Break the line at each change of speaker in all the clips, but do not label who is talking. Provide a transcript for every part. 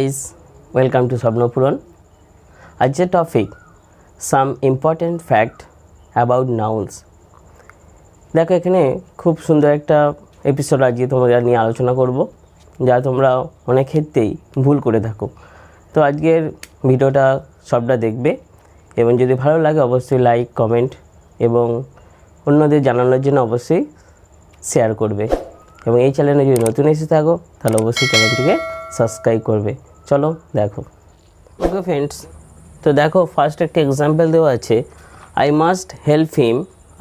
Guys, welcome to Swapnapuran. আজকের topic some important fact about nouns. দেখো, এখানে খুব সুন্দর একটা এপিসোড আজকে তোমরা নিয়ে আলোচনা করব, যা তোমরা অনেক ক্ষেত্রেই ভুল করে থাকো। তো আজকের ভিডিওটা সবটা দেখবে এবং যদি ভালো লাগে অবশ্যই লাইক, কমেন্ট এবং অন্যদের জানানোর জন্য অবশ্যই শেয়ার করবে। এবং এই চ্যানেলে যদি নতুন এসে থাকো তাহলে অবশ্যই চ্যানেলটিকে সাবস্ক্রাইব করবে। চলো দেখো। ওকে ফ্রেন্ডস, তো দেখো ফার্স্ট একটা এক্সাম্পল দেওয়া আছে, I must help him,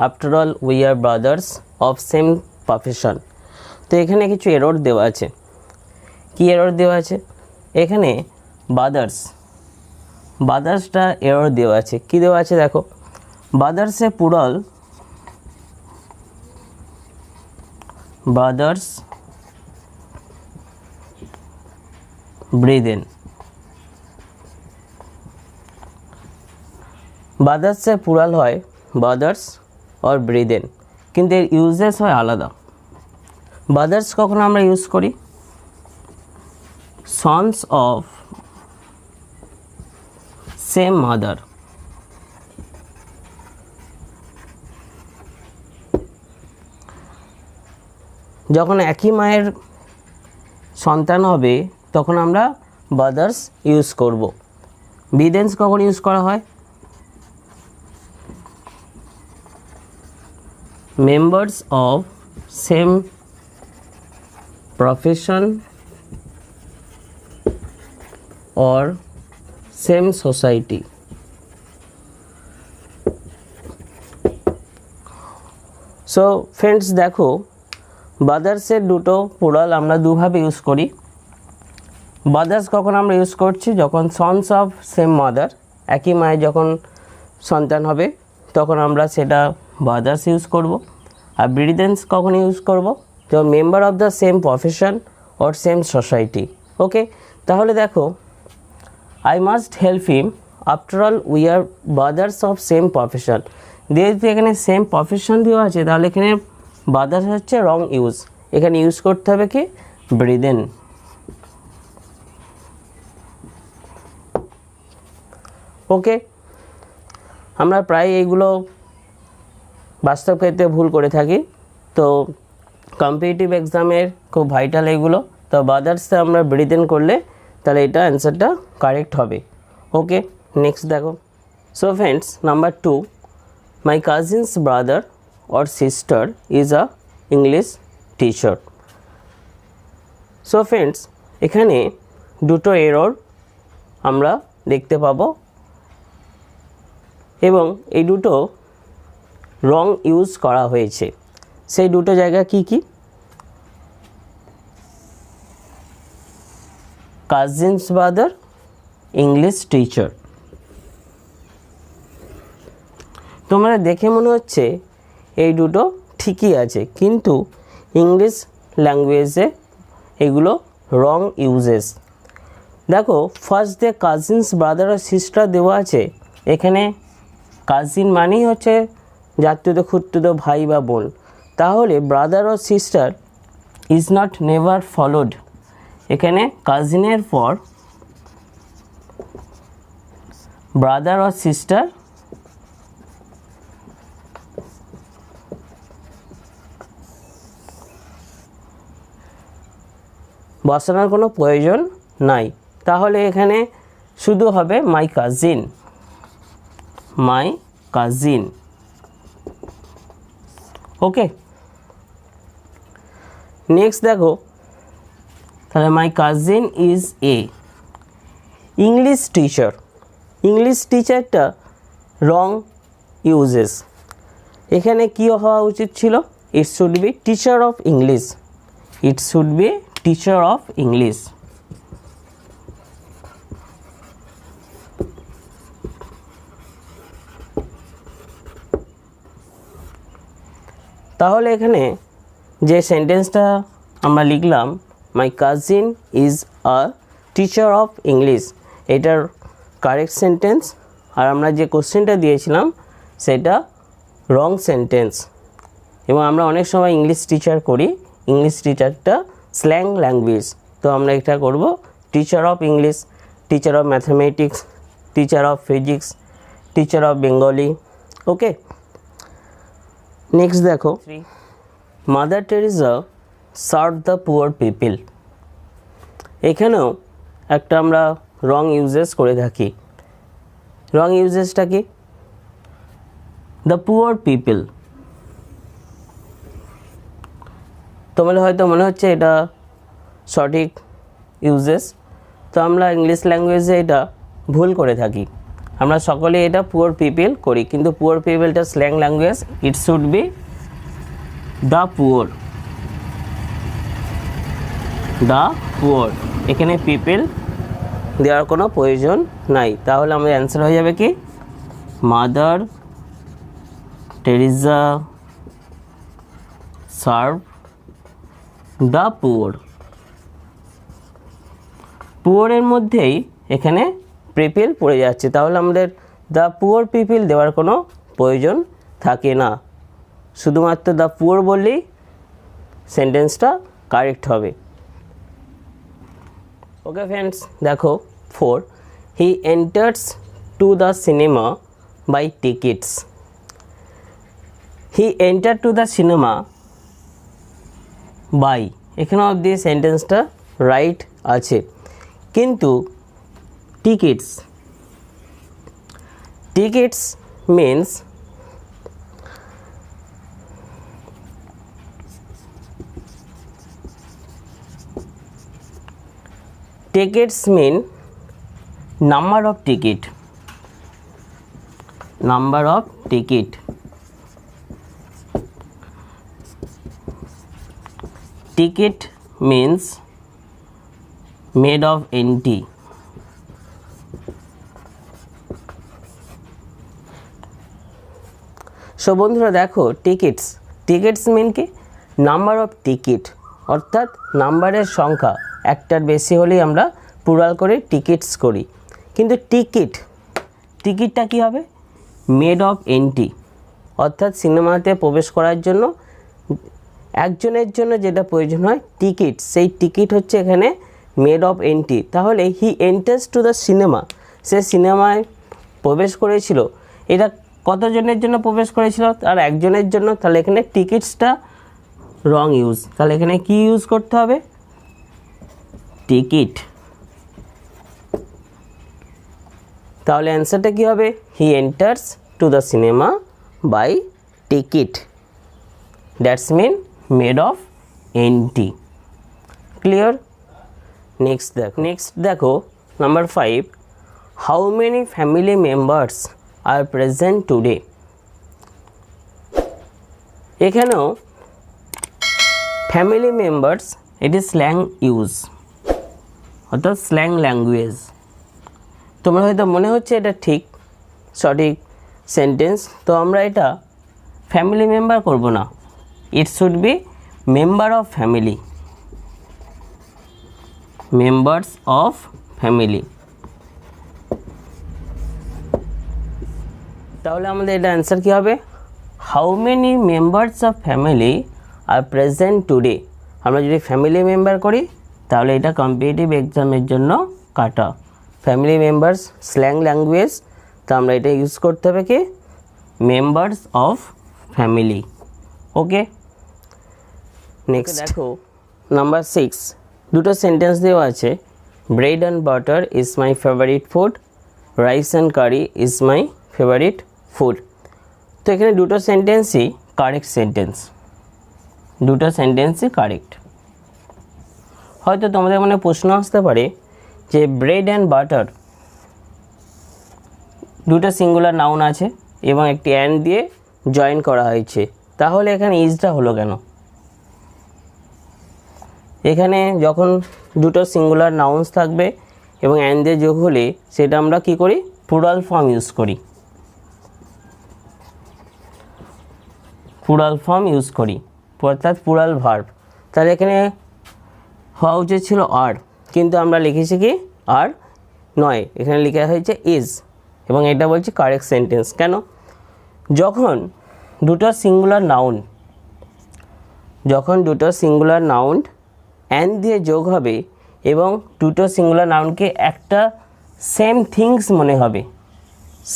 after all we are brothers of same profession. তো এখানে কিছু এরর দেওয়া আছে। কি এরর দেওয়া আছে? এখানে ব্রাদার্সটা এরর দেওয়া আছে। কি দেওয়া আছে দেখো, ব্রাদার্সে প্লুরাল, ব্রাদার্স ব্রিদেন। ব্রাদার্সের প্লুরাল হয় ব্রাদার্স অর ব্রিদেন, কিন্তু এর ইউজেস হয় আলাদা। ব্রাদার্স কখন আমরা ইউজ করি? Sons of same mother. যখন একই মায়ের সন্তান হবে তখন আমরা ব্রাদার্স ইউজ করব। ব্রিদেন্স কখন ইউজ করা হয়? Members of same profession or same society. So friends, দেখো ব্রাদার্সের দুটো প্লুরাল আমরা দুভাবে ইউজ করি। ব্রাদার্স কখন আমরা ইউজ করছি? যখন সন্স অফ সেম মাদার, একই মায়ের যখন সন্তান হবে তখন আমরা সেটা ব্রাদার্স ইউজ করব। আর ব্রিদেন্স কখন ইউজ করব? যখন member of the same profession or same society. Okay, তাহলে দেখো, I must help him, after all we are brothers of same profession. যেহেতু এখানে সেম প্রফেশন দেওয়া আছে তাহলে এখানে ব্রাদার্স হচ্ছে রং ইউজ। এখানে ইউজ করতে হবে কি? ব্রিদেন। ওকে, আমরা প্রায় এইগুলো বাস্তব ক্ষেত্রে ভুল করে থাকি। তো কম্পিটিটিভ এক্সামের খুব ভাইটাল এগুলো। তো ব্রাদার্সে আমরা ব্রিদেন করলে তাহলে এটা অ্যান্সারটা কারেক্ট হবে। ওকে, নেক্সট দেখো। So friends, number 2, my cousins brother or sister is a English teacher. So friends, এখানে দুটো এরর আমরা দেখতে পাবো এবং এই দুটো রং ইউজ করা হয়েছে। সেই দুটো জায়গা কি কি? Cousins brother, English teacher. তোমরা দেখে মনে হচ্ছে এই দুটো ঠিকই আছে, কিন্তু ইংলিশ ল্যাঙ্গুয়েজে এগুলো রং ইউজেস। দেখো, ফার্স্ট যে কাজিনস ব্রাদার আর সিস্টার দেওয়া আছে, এখানে কাজিন মানেই হচ্ছে জাতীয়ত খুঁড়তুতো ভাই বা বোন। তাহলে ব্রাদার ও sister is not never followed. এখানে কাজিনের পর ব্রাদার ও সিস্টার বসানোর কোনো প্রয়োজন নাই। তাহলে এখানে শুধু হবে my cousin, my cousin. Okay, next দেখো, তাহলে my cousin is a English teacher. English টিচারটা রং ইউজেস। এখানে কি হওয়া উচিত ছিল? It should be teacher of English. It should be teacher of English. তাহলে এখানে যে সেন্টেন্সটা আমরা লিখলাম, my cousin is a teacher of English, এটার কারেক্ট সেন্টেন্স। আর আমরা যে কোশ্চেনটা দিয়েছিলাম সেটা রং সেন্টেন্স। এবং আমরা অনেক সময় ইংলিশ টিচার করি, ইংলিশ টিচারটা স্ল্যাং ল্যাঙ্গুয়েজ, তো আমরা এটা করব teacher of English, teacher of mathematics, teacher of physics, teacher of Bengali. Okay, next দেখো, Mother Teresa serve the poor people. এখানেও একটা আমরা রং ইউজেস করে থাকি। রং ইউজেসটা কি? দ্য পুয়ার পিপল, তোমাদের হয়তো মনে হচ্ছে এটা সঠিক ইউজেস, তো আমরা ইংলিশ ল্যাঙ্গুয়েজে এটা ভুল করে থাকি। আমরা সকলে এটা পুয়ার পিপল করি, কিন্তু পুয়ার পিপলটা slang language, it should be the poor. The poor, এখানে পিপল দেওয়ার কোনো প্রয়োজন নাই। তাহলে আমাদের অ্যান্সার হয়ে যাবে কি? Mother Teresa serve the poor. পুয়ারের মধ্যেই এখানে পিপল পড়ে যাচ্ছে, তাহলে আমাদের দ্য পুয়ার পিপল দেওয়ার কোনো প্রয়োজন থাকে না। শুধুমাত্র দ্য পুয়ার বললেই সেন্টেন্সটা কারেক্ট হবে। ওকে ফ্রেন্ডস, দেখো 4, he enters to the cinema by tickets. He enter to the cinema by, এখানে অবধি সেন্টেন্সটা রাইট আছে, কিন্তু tickets, tickets means tickets mean number of ticket, number of ticket. Ticket means made of NT. So বন্ধুরা দেখো, tickets, tickets মিন কি? Number of ticket, অর্থাৎ নাম্বারের সংখ্যা একটার বেশি হলেই আমরা প্লুরাল করে টিকিটস করি। কিন্তু টিকিট, টিকিটটা কী হবে? মেড অফ এন্টি, অর্থাৎ সিনেমাতে প্রবেশ করার জন্য একজনের জন্য যেটা প্রয়োজন হয় টিকিট, সেই টিকিট হচ্ছে এখানে মেড অফ এন্টি। তাহলে হি এন্টার্স টু দ্য সিনেমা, সে সিনেমায় প্রবেশ করেছিল, এটা কতজনের জন্য প্রবেশ করেছিল? আর একজনের জন্য। তাহলে এখানে টিকিটসটা রং ইউজ, তাহলে এখানে কি ইউজ করতে হবে? টিকিট। তাহলে অ্যান্সারটা কী হবে? He enters to the cinema by ticket, that's mean made of entry. Clear? Next দেখো number 5, how many family members are present today. এখানেও ফ্যামিলি মেম্বার্স, এটি স্ল্যাং ইউজ, অর্থাৎ স্ল্যাং ল্যাঙ্গুয়েজ। তোমরা হয়তো মনে হচ্ছে এটা ঠিক সঠিক সেন্টেন্স, তো আমরা এটা ফ্যামিলি মেম্বার করব না, it should be member of family, members of family. তাহলে আমাদের এটা অ্যান্সার কী হবে? How many members of family are present today. আমরা যদি ফ্যামিলি মেম্বার করি তাহলে এটা কম্পিটিটিভ এক্সামের জন্য কাটা। ফ্যামিলি মেম্বার্স স্ল্যাং ল্যাঙ্গুয়েজ, তো আমরা এটা ইউজ করতে হবে কি? Members of family. Okay, next দেখো নাম্বার 6, দুটো সেন্টেন্স দেওয়া আছে, bread and butter is my favourite food, rice and curry is my favourite food. তো এখানে দুটো সেন্টেন্সই কারেক্ট সেন্টেন্স, দুটো সেন্টেন্সই কারেক্ট। হয়তো তোমাদের মনে প্রশ্ন আসতে পারে যে ব্রেড অ্যান্ড বাটার দুটো সিঙ্গুলার নাউন আছে এবং একটি অ্যান্ড দিয়ে জয়েন করা হয়েছে, তাহলে এখানে ইজটা হলো কেন? এখানে যখন দুটো সিঙ্গুলার নাউন্স থাকবে এবং অ্যান্ড দিয়ে যোগ হলে সেটা আমরা কি করি? প্লুরাল ফর্ম ইউজ করি, প্লুরাল ফর্ম ইউজ করি, অর্থাৎ প্লুরাল ভার্ব। তাহলে এখানে হওয়া উচিত ছিল আর, কিন্তু আমরা লিখেছি কি? আর নয়, এখানে লেখা হয়েছে ইজ, এবং এটা বলছি কারেক্ট সেন্টেন্স। কেন? যখন দুটো সিঙ্গুলার নাউন অ্যান্ড দিয়ে যোগ হবে এবং দুটো সিঙ্গুলার নাউনকে একটা সেম থিংস মনে হবে,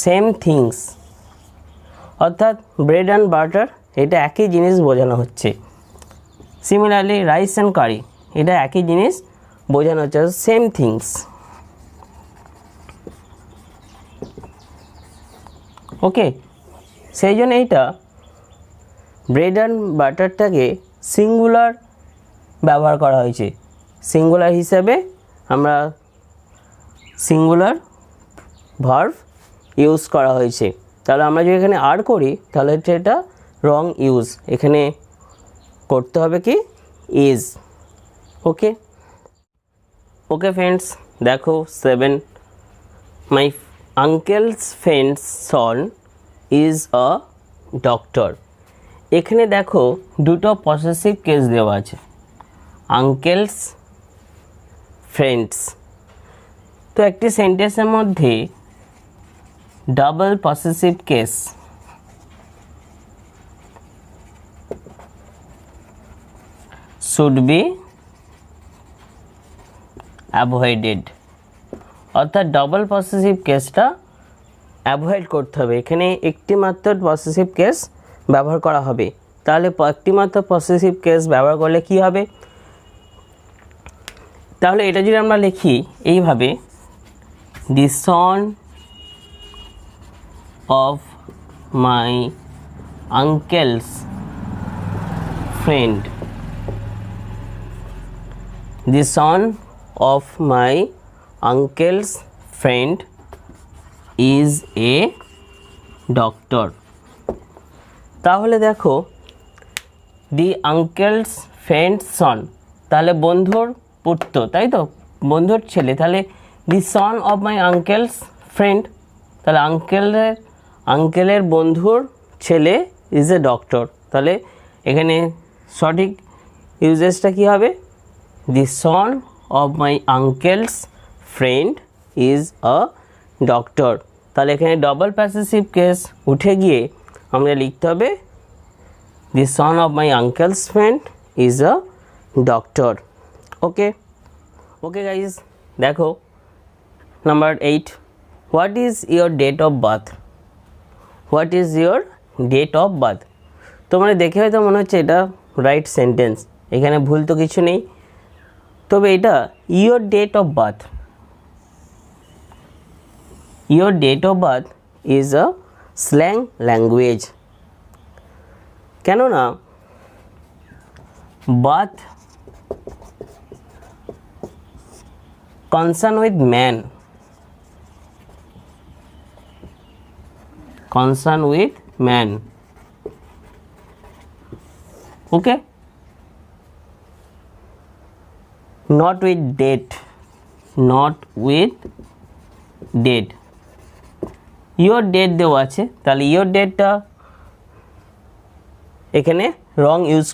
সেম থিংস, অর্থাৎ ব্রেড অ্যান্ড বাটার এটা একই জিনিস বোঝানো হচ্ছে। সিমিলারলি রাইস অ্যান্ড কারি এটা একই জিনিস বোঝানো হচ্ছে, সেম থিংস। ওকে, সেই জন্য এইটা ব্রেড অ্যান্ড বাটারটাকে সিঙ্গুলার ব্যবহার করা হয়েছে। সিঙ্গুলার হিসাবে আমরা সিঙ্গুলার ভার্ব ইউজ করা হয়েছে। তাহলে আমরা যদি এখানে আর করি তাহলে এটা রং ইউজ, এখানে করতে হবে কি ইজ। ওকে ওকে ফ্রেন্ডস, দেখো 7 my uncle's friend's son is a doctor. এখানে দেখো দুটো পসেসিভ কেস দেওয়া আছে, আঙ্কেলস ফ্রেন্ডস। তো একটি সেন্টেন্সের মধ্যে double possessive case should be avoided, অর্থাৎ ডাবল পসেসিভ কেসটা অ্যাভয়েড করতে হবে। এখানে একটি মাত্র পসেসিভ কেস ব্যবহার করা হবে। তাহলে একটি মাত্র পসেসিভ কেস ব্যবহার করলে কি হবে, তাহলে এটা যদি আমরা লিখি এইভাবে, the son of my uncle's friend, the son of my uncle's friend is a doctor. তাহলে দেখো দি আঙ্কেলস ফ্রেন্ড সন, তাহলে বন্ধুর পুত্র, তাই তো, বন্ধুর ছেলে। তাহলে the son of my uncle's friend, তাহলে আঙ্কেলের বন্ধুর ছেলে ইজ এ ডক্টর। তাহলে এখানে সঠিক ইউজেসটা কী হবে, the son of my uncle's friend is a doctor. তাহলে এখানে ডবল পসেসিভ কেস উঠে গিয়ে আমরা লিখতে হবে the son of my uncle's friend is a doctor. Okay okay guys, দেখো number 8, what is your date of birth, what is your date of birth. তোমার দেখে হয়তো মনে হচ্ছে এটা রাইট সেন্টেন্স, এখানে ভুল তো কিছু নেই। তবে এটা your date of birth, your date of birth is a slang language. কেননা birth concern with man, concern with man. Okay, not with date, not with date. your date দেওয়া আছে, তাহলে your dateটা এখানে রং ইউজ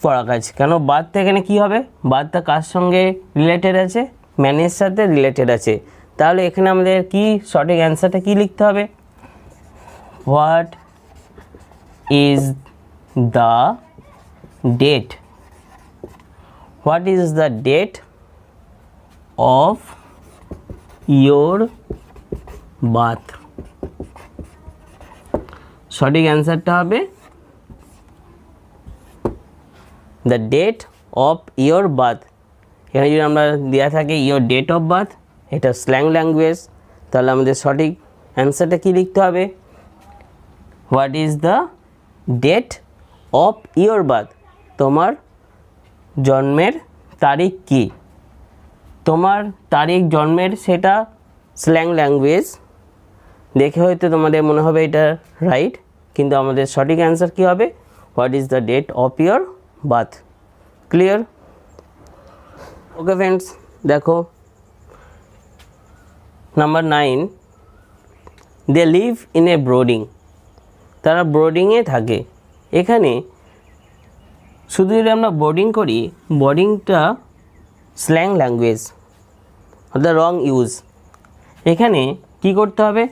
করা আছে। কেন বার্থটা এখানে কি হবে, বার্থটা কার সঙ্গে রিলেটেড আছে, ম্যানের সাথে রিলেটেড আছে। তাহলে এখানে আমাদের কি সঠিক অ্যান্সারটা কি লিখতে হবে, what is the date, what is the date of your birth। সঠিক অ্যান্সারটা হবে the date of your birth। এখানে যদি আমরা দেওয়া থাকে your date of birth, এটা স্ল্যাং ল্যাঙ্গুয়েজ, তাহলে আমাদের সঠিক অ্যান্সারটা কি লিখতে হবে, what is the date of your birth, তোমার জন্মের তারিখ কি, তোমার তারিখ জন্মের সেটা স্ল্যাং ল্যাঙ্গুয়েজ। দেখে হয়তো তোমাদের মনে হবে এটা রাইট, কিন্তু আমাদের সঠিক অ্যান্সার কী হবে, what is the date of your birth. Clear? Okay friends, দেখো number 9, they live in a boarding, তারা বোর্ডিংয়ে থাকে। এখানে শুধু যদি আমরা বোর্ডিং করি, বোর্ডিংটা স্ল্যাং ল্যাঙ্গুয়েজ, অর্থাৎ রং ইউজ। এখানে কি করতে হবে,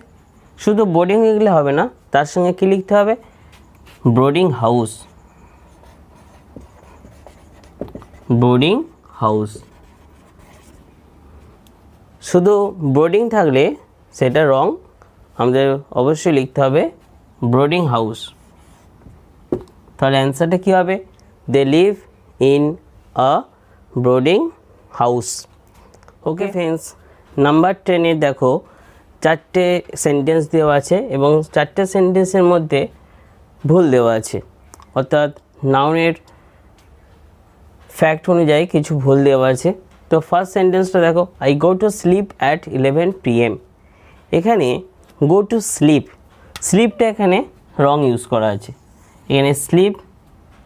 শুধু বোর্ডিং লিখলে হবে না, তার সঙ্গে কী লিখতে হবে, বোর্ডিং হাউস, বোর্ডিং হাউস। শুধু বোর্ডিং থাকলে সেটা রং, আমাদের অবশ্যই লিখতে হবে বোর্ডিং হাউস। তাহলে অ্যান্সারটা কী হবে? They live in a boarding house. Okay friends, number 10-এ দেখো 4টে সেন্টেন্স দেওয়া আছে এবং 4টে সেন্টেন্সের মধ্যে ভুল দেওয়া আছে, অর্থাৎ নাউনের ফ্যাক্ট অনুযায়ী কিছু ভুল দেওয়া আছে। তো ফার্স্ট সেন্টেন্সটা দেখো, I go to sleep at 11 PM। এখানে গো টু স্লিপ, স্লিপটা এখানে রং ইউজ করা আছে। এখানে স্লিপ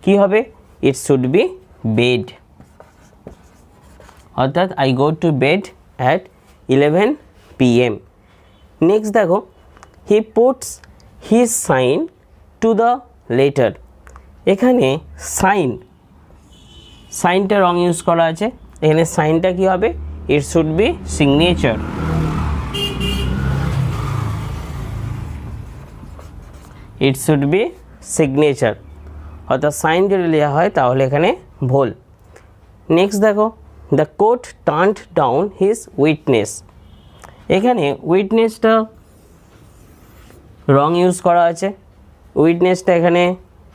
কি হবে? ইট শুড বি বেড, অর্থাৎ I go to bed at 11 PM। Next দেখো, he puts his sign to the letter. এখানে সাইনটা রং ইউজ করা আছে। এখানে সাইনটা কি হবে? It should B signature, it should B signature, অর্থাৎ সাইন যদি লেখা হয় তাহলে এখানে ভুল। নেক্সট দেখো, the court turned down his witness. এখানে উইটনেসটা রং ইউজ করা আছে। উইটনেসটা এখানে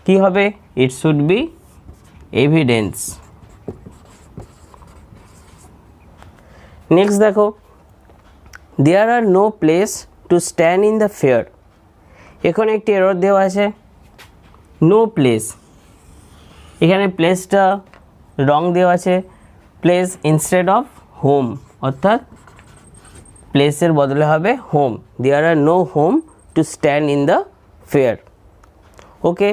কি হবে? It should be evidence. Next দেখো, there are no place to stand in the fair. এখানে একটি এরর দেওয়া আছে, নো প্লেস। এখানে প্লেসটা রং দেওয়া আছে, প্লেস ইনস্টেড অফ হোম, অর্থাৎ প্লেসের বদলে হবে home. There are no home to stand in the fair. Okay.